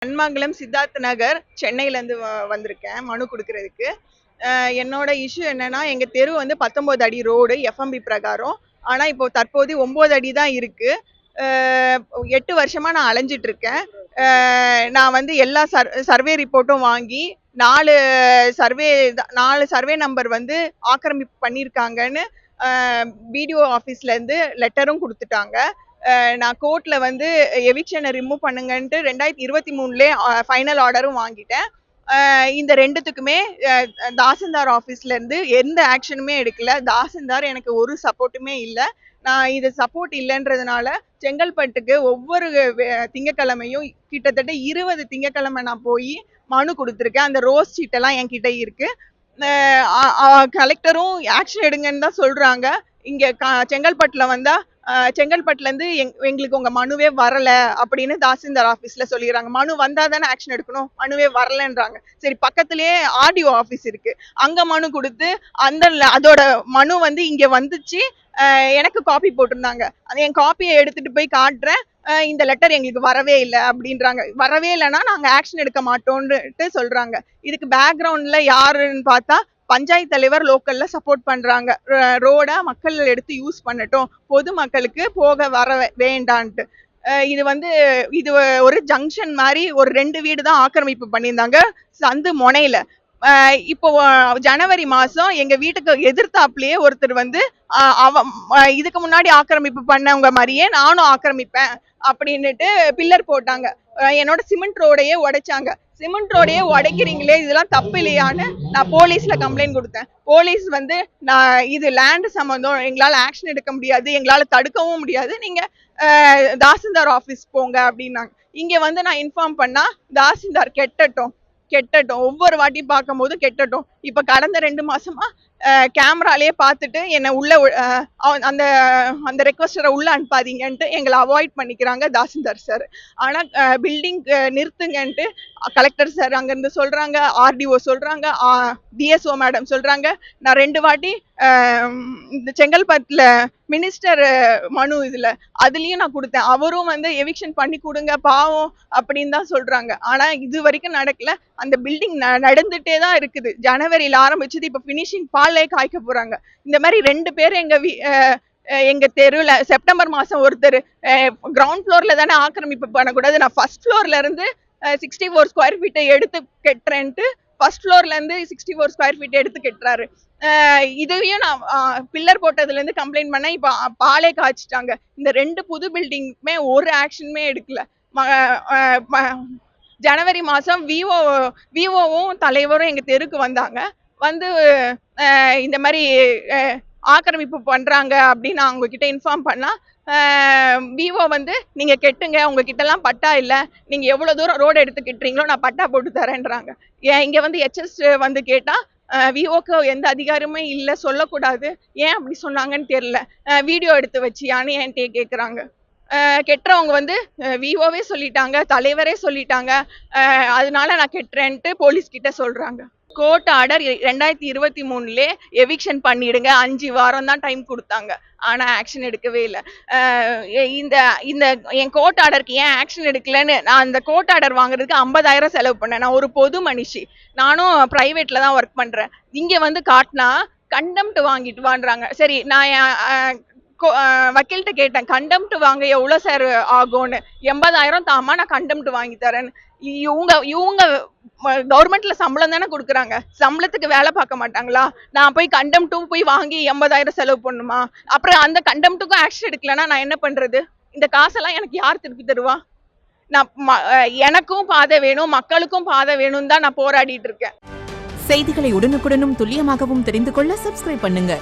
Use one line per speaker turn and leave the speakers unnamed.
மண்மங்கலம் சித்தார்த் நகர் சென்னையிலேருந்து வந்திருக்கேன் மனு கொடுக்கறதுக்கு. என்னோட இஷ்யூ என்னன்னா, எங்க தெரு வந்து 19 அடி ரோடு எஃப்எம்பி பிரகாரம். ஆனா இப்போ தற்போது 9 அடி தான் இருக்கு. 8 வருஷமா நான் அலைஞ்சிட்டு இருக்கேன். நான் வந்து எல்லா சர்வே ரிப்போர்ட்டும் வாங்கி 4 சர்வே நம்பர் வந்து ஆக்கிரமிப்பு பண்ணியிருக்காங்கன்னு பிடிஓ ஆஃபீஸ்ல இருந்து லெட்டரும் கொடுத்துட்டாங்க. நான் கோர்ட்ல வந்து எவிக்ஷனை ரிமூவ் பண்ணுங்கன்ட்டு 2023லயே ஃபைனல் ஆர்டரும் வாங்கிட்டேன். இந்த ரெண்டுத்துக்குமே தாசில்தார் ஆஃபீஸ்ல இருந்து எந்த ஆக்ஷனுமே எடுக்கல. தாசில்தார் எனக்கு ஒரு சப்போர்ட்டுமே இல்லை. நான் இது சப்போர்ட் இல்லைன்றதுனால செங்கல்பட்டுக்கு ஒவ்வொரு திங்கக்கிழமையும் கிட்டத்தட்ட 20 திங்கக்கிழமை நான் போய் மனு கொடுத்துருக்கேன். அந்த ரோஸ் சீட்டெல்லாம் என்கிட்ட இருக்கு. கலெக்டரும் ஆக்ஷன் எடுங்கன்னு தான் சொல்றாங்க. இங்க செங்கல்பட்டுல வந்தா செங்கல்பட்டுல இருந்து எங்களுக்கு உங்க மனுவே வரல அப்படின்னு தாசில்தார் ஆபீஸ்ல சொல்லிடுறாங்க. மனு வந்தா தானே ஆக்ஷன் எடுக்கணும், மனுவே வரலன்றாங்க. சரி, பக்கத்திலேயே ஆர்டிஓ ஆபீஸ் இருக்கு, அங்க மனு கொடுத்து அதோட மனு வந்து இங்க வந்துச்சு. எனக்கு காப்பி போட்டிருந்தாங்க. என் காப்பியை எடுத்துட்டு போய் காட்டுறேன். இந்த லெட்டர் எங்களுக்கு வரவே இல்லை அப்படின்றாங்க. வரவே இல்லைன்னா நாங்க ஆக்ஷன் எடுக்க மாட்டோம்னு சொல்றாங்க. இதுக்கு பேக்ரவுண்ட்ல யாருன்னு பார்த்தா பஞ்சாயத்து தலைவர் லோக்கல்ல சப்போர்ட் பண்றாங்க. ரோட மக்கள் எடுத்து யூஸ் பண்ணட்டும், பொது மக்களுக்கு போக வர வேண்டான்ட்டு. இது ஒரு ஜங்ஷன் மாதிரி ஒரு 2 வீடு தான் ஆக்கிரமிப்பு பண்ணியிருந்தாங்க சந்து முனையில. இப்போ ஜனவரி மாசம் எங்க வீட்டுக்கு எதிர்த்தாப்புலயே ஒருத்தர் வந்து இதுக்கு முன்னாடி ஆக்கிரமிப்பு பண்ணவங்க மாதிரியே நானும் ஆக்கிரமிப்பேன் அப்படின்னுட்டு பில்லர் போட்டாங்க. என்னோட சிமெண்ட் ரோடையே உடைச்சாங்க. சிமெண்ட் ரோடையே உடைக்கிறீங்களே, இதெல்லாம் தப்பு இல்லையான்னு நான் போலீஸ்ல கம்ப்ளைண்ட் கொடுத்தேன். போலீஸ் வந்து நான் இது லேண்ட் சம்பந்தம், எங்களால ஆக்ஷன் எடுக்க முடியாது, எங்களால தடுக்கவும் முடியாது, நீங்க தாசில்தார் ஆபீஸ் போங்க அப்படின்னாங்க. இங்க வந்து நான் இன்ஃபார்ம் பண்ணா தாசில்தார் கெட்டட்டும் ஒவ்வொரு வாட்டி பார்க்கும் போது கெட்டட்டும். இப்ப கடந்த 2 மாசமா கேமராலேயே பார்த்துட்டு என்ன உள்ள அந்த அந்த ரெக்வஸ்டரை உள்ள அனுப்பாதீங்கன்ட்டு எங்களை அவாய்ட் பண்ணிக்கிறாங்க தாசில்தார் சார். ஆனா பில்டிங் நிறுத்துங்கன்ட்டு கலெக்டர் சார் அங்கிருந்து சொல்றாங்க, ஆர்டிஓ சொல்றாங்க, டிஎஸ்ஓ மேடம் சொல்றாங்க. நான் 2 வாட்டி இந்த செங்கல்பட்டுல மினிஸ்டர் மனு அதுலயும் நான் கொடுத்தேன். அவரும் வந்து எவிக்ஷன் பண்ணி கொடுங்க பாவம் அப்படின்னு தான் சொல்றாங்க. ஆனா இது வரைக்கும் நடக்கல. அந்த பில்டிங் நடந்துட்டே தான் இருக்குது. ஜனவரியில ஆரம்பிச்சது, இப்ப பினிஷிங் பாலே காய்க்க போறாங்க. இந்த மாதிரி 2 பேர் எங்க தெருவில் செப்டம்பர் மாசம் ஒருத்தர் கிரவுண்ட் ஃப்ளோர்ல தானே ஆக்கிரமிப்பு பண்ணக்கூடாது, நான் ஃபர்ஸ்ட் ஃப்ளோர்ல இருந்து 64 ஸ்கொயர் ஃபீட்டை எடுத்து கெட்டுறேன்ட்டு ஃபர்ஸ்ட் ஃப்ளோர்ல இருந்து 64 ஸ்கொயர் ஃபீட் எடுத்து கெட்டுறாரு. இதையும் நான் பில்லர் போட்டதுல இருந்து கம்ப்ளைண்ட் பண்ண இப்ப பாலே காய்ச்சிட்டாங்க. இந்த 2 புது பில்டிங்குமே ஒரு ஆக்ஷனுமே எடுக்கல. ஜனவரி மாசம் விஓவும் தலைவரும் எங்க தெருக்கு வந்தாங்க. வந்து இந்த மாதிரி ஆக்கிரமிப்பு பண்றாங்க அப்படின்னு அவங்க கிட்ட இன்ஃபார்ம் பண்ணா விஓ வந்து நீங்க கெட்டுங்க, உங்ககிட்ட எல்லாம் பட்டா இல்ல, நீங்க எவ்வளவு தூரம் ரோடு எடுத்து கெட்டுறீங்களோ நான் பட்டா போட்டு தரேன்றாங்க. இங்க வந்து எச்எஸ் வந்து கேட்டா விஓக்கு எந்த அதிகாரமே இல்லை, சொல்லக்கூடாது, ஏன் அப்படி சொன்னாங்கன்னு தெரியல, வீடியோ எடுத்து வச்சியான்னு என்கிட்ட கேட்குறாங்க. கெட்டுறவங்க வந்து விஓவே சொல்லிட்டாங்க, தலைவரே சொல்லிட்டாங்க, அதனால நான் கெட்டுறேன்ட்டு போலீஸ் கிட்ட சொல்றாங்க. கோர்ட் ஆர்டர் 2023லயே எவிக்ஷன் பண்ணிடுங்க, 5 வாரம் தான் டைம் கொடுத்தாங்க. ஆனா ஆக்ஷன் எடுக்கவே இல்லை. இந்த என் கோர்ட் ஆர்டருக்கு ஏன் ஆக்ஷன் எடுக்கலன்னு நான் அந்த கோர்ட் ஆர்டர் வாங்குறதுக்கு 50,000 செலவு பண்ணேன். நான் ஒரு பொது மனுஷி, நானும் பிரைவேட்ல தான் ஒர்க் பண்றேன். இங்க வந்து காட்டினா கண்டெம்ட் வாங்கிட்டு வான்றாங்க. சரி, நான் வக்கீல்கிட்ட கேட்டேன், கண்டெம்ட் வாங்க எவ்வளவு சார் ஆகும்னு. 80,000 தாமா, நான் கண்டெம்ட் வாங்கி தரேன்னு. இவங்க கவர்மெண்ட்ல சம்பளம் தானே கொடுக்குறாங்க, சம்பளத்துக்கு வேலை பார்க்க மாட்டாங்களா? நான் போய் கண்டெம்ட்டும் போய் வாங்கி 80,000 செலவு பண்ணுமா? அப்புறம் அந்த கண்டெம்ட்டுக்கும் ஆக்ஷன் எடுக்கலன்னா நான் என்ன பண்றது? இந்த காசெல்லாம் எனக்கு யார் திருப்பி தருவா? நான் எனக்கும் பாதை வேணும், மக்களுக்கும் பாதை வேணும் தான் நான் போராடிட்டு இருக்கேன்.
செய்திகளை உடனுக்குடனும் துல்லியமாகவும் தெரிந்து கொள்ள சப்ஸ்கிரைப் பண்ணுங்க.